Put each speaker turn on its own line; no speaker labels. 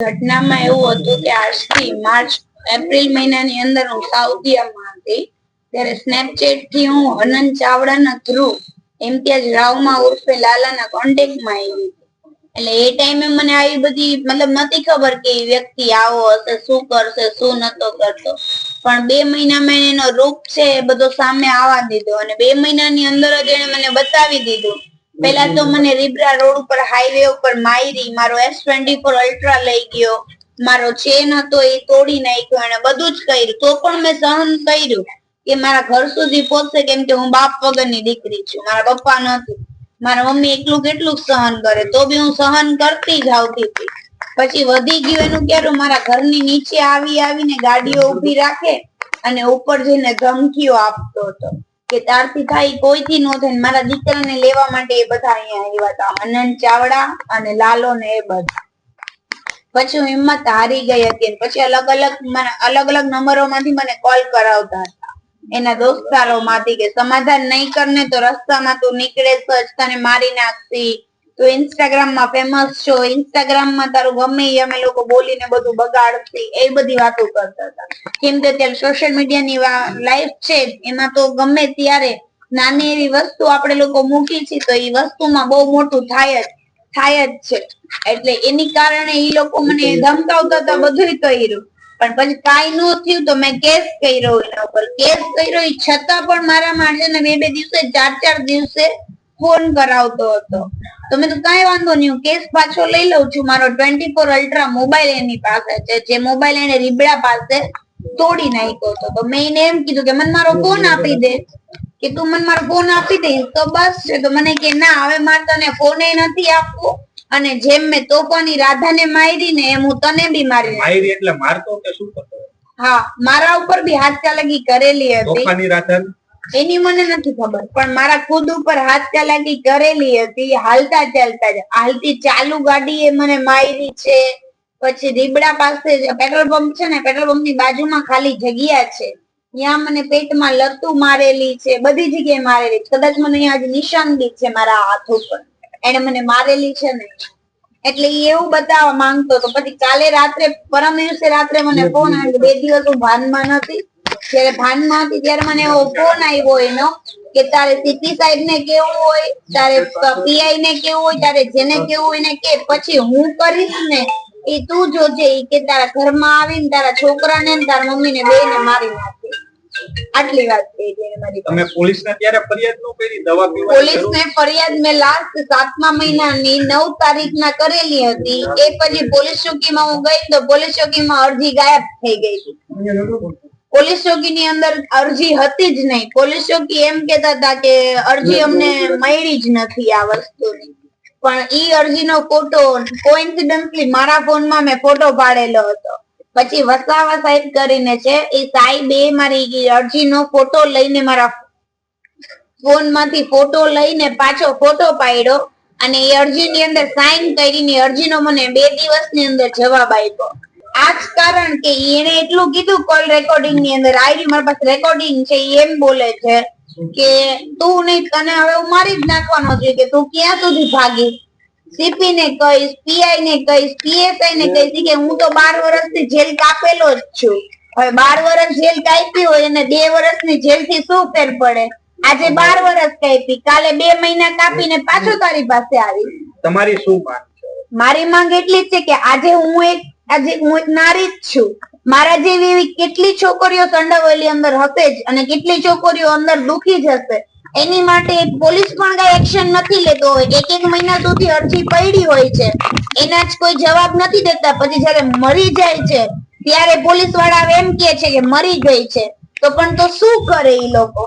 ઘટનામાં એવું હતું કે આજથી માર્ચ એપ્રિલ મહિનાની અંદર હું સાઉદીમાં હતી ત્યારે સ્નેપચેટ થી હું અનંત ચાવડાના થ્રુ ઇમ્તિયાઝ રાવમાં ઉર્ફે લાલાના કોન્ટેક્ટમાં આવી. એટલે એ ટાઈમે મને આવી બધી મતલબ નથી ખબર કે એ વ્યક્તિ આવો હશે, શું કરશે, શું નતો કરતો. પણ 2 મહિનામાં એનો રૂપ છે એ બધો સામે આવવા દીધો અને 2 મહિનાની અંદર જ એને મને બતાવી દીધું. પેલા તો મને રીબરા રોડ ઉપર હાઈવે ઉપર માયરી, મારો S24 અલ્ટ્રા લઈ ગયો, મારો ચેન હતો એ તોડી નાખ્યો, એને બધું જ કર્યું. તો પણ મેં સહન કર્યું કે મારા ઘર સુધી પહોંચશે, કેમ કે હું બાપ વગરની દીકરી છું, મારા પપ્પા નથી. મારા મમ્મી એકલું કેટલું સહન કરે, તો બી હું સહન કરતી જ આવતી હતી. પછી વધી ગયું એનું ક્યારે મારા ઘરની નીચે આવીને ગાડીઓ ઉભી રાખે અને ઉપર જઈને ધમકીઓ આપતો હતો કે તારથી થાય કોઈથી નો થાય. મારા દીકરાને લેવા માટે એ બધા અહીંયા આવ્યા હતા, અનંત ચાવડા અને લાલો ને એ બધા. પછી હું હિંમત હારી ગઈ હતી. પછી અલગ અલગ નંબરો માંથી મને કોલ કરાવતા હતા એના દોસ્તારો માંથી કે સમાધાન નહીં કરને તો રસ્તામાં તું નીકળે જ તને મારી નાખતી, તું ઇન્સ્ટાગ્રામ માં ફેમસ છો, ઇન્સ્ટાગ્રામ માં તારું ગમે એ અમે લોકો બોલીને બધું બગાડતી, એ બધી વાતો કરતા હતા. કેમ કે અત્યારે સોશિયલ મીડિયાની લાઈફ છે, એમાં તો ગમે ત્યારે નાની એવી વસ્તુ આપણે લોકો મૂકી છીએ તો એ વસ્તુમાં બહુ મોટું થાય જ છે. એટલે એની કારણે એ લોકો મને ધમકાવતા હતા, બધું કર્યું. પણ પછી કાંઈ ન થયું તો મેં કેસ કર્યો એના ઉપર. કેસ કર્યો એ છતાં પણ મારા માટે ને 2 દિવસે 4 દિવસે ફોન કરાવતો હતો. તો મેં તો કાંઈ વાંધો નહીં, હું કેસ પાછો લઈ લઉં છું. મારો 24 અલ્ટ્રા મોબાઈલ એની પાસે છે, જે મોબાઈલ એને રીબડા પાસે તોડી નાખ્યો હતો. તો મેં એને એમ કીધું કે મને મારો ફોન આપી દે, કે તું મને મારો ફોન આપી દઈશ તો બસ છે. તો મને કે ના, હવે મારે તને ફોન નથી આપવો, અને જેમ મેં તોફાની રાધાને મારી ને એમ હું તને બી મારી.
એટલે મારતો કે શું કરતો?
હા, મારા ઉપર બી હાથ ચાલાકી કરેલી હતી.
તોફાની રાધા
એની મને નથી ખબર, પણ મારા ખુદ ઉપર હાથ ચાલાકી કરેલી હતી. હાલતા ચાલતા જ હાલતી ચાલુ ગાડી એ મને મારી છે. પછી રીબડા પાસે પેટ્રોલ પંપ છે ને, પેટ્રોલ પંપ ની બાજુમાં ખાલી જગ્યા છે, ત્યાં મને પેટમાં લતું મારેલી છે, બધી જગ્યાએ મારેલી. કદાચ મને અહીંયા નિશાન બી છે મારા હાથ ઉપર, એને મને મારેલી છે ને. એટલે એવું બતાવવા માંગતો હતો. પછી કાલે રાત્રે, પરમ દિવસે રાત્રે મને ફોન આવ્યો. 2 દિવસ હું ભાનમાં નથી. જયારે ભાનમાં હતી ત્યારે મને એવો ફોન આવ્યો એનો કે તારે સીપી સાહેબ ને કેવું હોય, તારે પીઆઈ ને કેવું હોય, તારે જેને કેવું હોય ને કે, પછી હું કરીશ ને એ તું જોજે, કે તારા ઘરમાં આવીને તારા છોકરાને તારા મમ્મી ને 2 ને મારી નાખે. આટલી વાત કહી છે મારી.
તમે પોલીસને ત્યારે ફરિયાદ નો કરી? દવા પીવા
પોલીસને ફરિયાદ મેં લાસ્ટ 7મા મહિનાની 9 તારીખના કરેલી હતી. એ પછી પોલીસ ચોકીમાં હું ગઈ તો પોલીસ ચોકીમાં અરજી ગાયબ થઈ ગઈ હતી. પોલીસ ચોકીની અંદર અરજી હતી જ નહીં. પોલીસ ચોકી એમ કેતા હતા કે અરજી અમને મળી જ નથી આ વસ્તુની. પણ ઈ અરજીનો ફોટો કોઇન્સિડન્ટલી મારા ફોનમાં મેં ફોટો પાડેલો હતો. પછી વસાવા સાહેબ કરીને છે, એ સાહેબે મારી અરજીનો ફોટો લઈને મારા ફોન માંથી ફોટો લઈને પાછો ફોટો પાડ્યો અને એ અરજીની અંદર સાઈન કરીને અરજીનો મને 2 દિવસની અંદર જવાબ આપ્યો. આ જ કારણ કે એને એટલું કીધું કોલ રેકોર્ડિંગ ની અંદર, આવી મારી પાસે રેકોર્ડિંગ છે, એમ બોલે છે કે તું નહીં, તને હવે હું મારી જ નાખવાનો છે, કે તું ક્યાં સુધી ભાગીશ. સીપી ને કહીશ, પીઆઈ ને કહીશ, પીએસઆઈ ને કહીશ કે હું તો 12 વર્ષથી જેલ કાપેલો જ છું. હવે 12 વર્ષ જેલ કાપી હોય અને 2 વર્ષની જેલ થી શું ફેર પડે? આજે 12 વર્ષ કાપી, કાલે 2 મહિના કાપીને પાછો તારી પાસે આવી.
તમારી શું માંગ છે?
મારી માંગ એટલી જ છે કે આજે હું એક નારી જ છું. મારા જેવી એવી કેટલી છોકરીઓ સંડોવલી અંદર હશે જ, અને કેટલી છોકરીઓ અંદર દુખી જશે. એની માટે પોલીસ પણ કઈ એક્શન નથી લેતો હોય. 1 મહિના સુધી અરજી પડી હોય છે, એના જ કોઈ જવાબ નથી દેતા. પછી જયારે મરી જાય છે ત્યારે પોલીસ વાળા એમ કે છે કે મરી ગઈ છે, તો પણ તો શું કરે ઈ લોકો?